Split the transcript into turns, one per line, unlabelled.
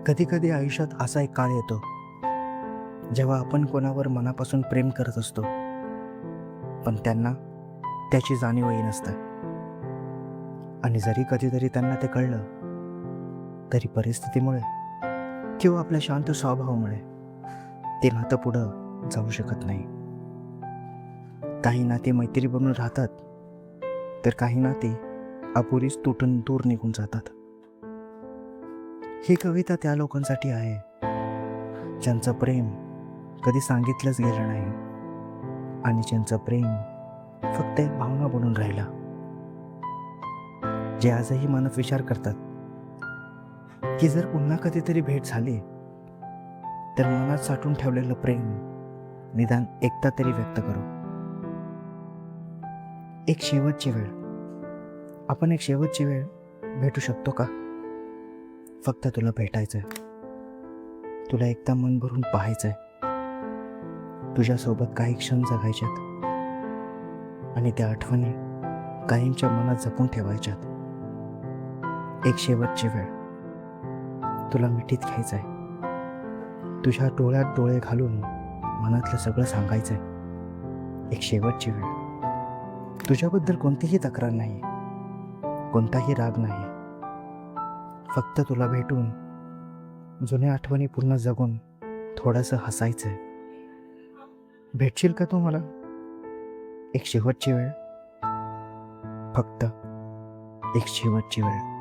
कधी कधी आयुष्यात असा एक काळ येतो जेव्हा आपण कोणावर मनापासून प्रेम करत असतो, पण त्यांना त्याची जाणीवही नसते. आणि जरी कधीतरी त्यांना ते कळलं, तरी परिस्थितीमुळे किंवा आपल्या शांत स्वभावामुळे ते नातं पुढं जाऊ शकत नाही. काही नाती मैत्री बनून राहतात, तर काही नाती अपुरीच तुटून दूर निघून जातात. ही कविता त्या लोकांसाठी आहे ज्यांचं प्रेम कधी सांगितलंच गेलं नाही आणि ज्यांचं प्रेम फक्त एक भावना बनून राहिला. जे आजही मनात विचार करतात की जर पुन्हा कधीतरी भेट झाली तर मनात साठून ठेवलेलं प्रेम निदान एकदा तरी व्यक्त करू. एक शेवटची वेळ, आपण एक शेवटची वेळ भेटू शकतो का? फक्त तुला भेटायचंय, तुला एकदा मन भरून पाहायचंय, तुझ्यासोबत काही क्षण जगायच्यात आणि त्या आठवणी कायमच्या मनात जपून ठेवायच्यात. एक शेवटची वेळ, तुला मिठीत घ्यायचंय, तुझ्या डोळ्यात डोळे घालून मनातलं सगळं सांगायचंय. एक शेवटची वेळ, तुझ्याबद्दल कोणतीही तक्रार नाही, कोणताही राग नाही, फक्त तुला भेटून जुन्या आठवणी पुन्हा जगून थोडंसं हसायचंय. भेटशील का तू मला? एक शेवटची वेळ, फक्त एक शेवटची वेळ.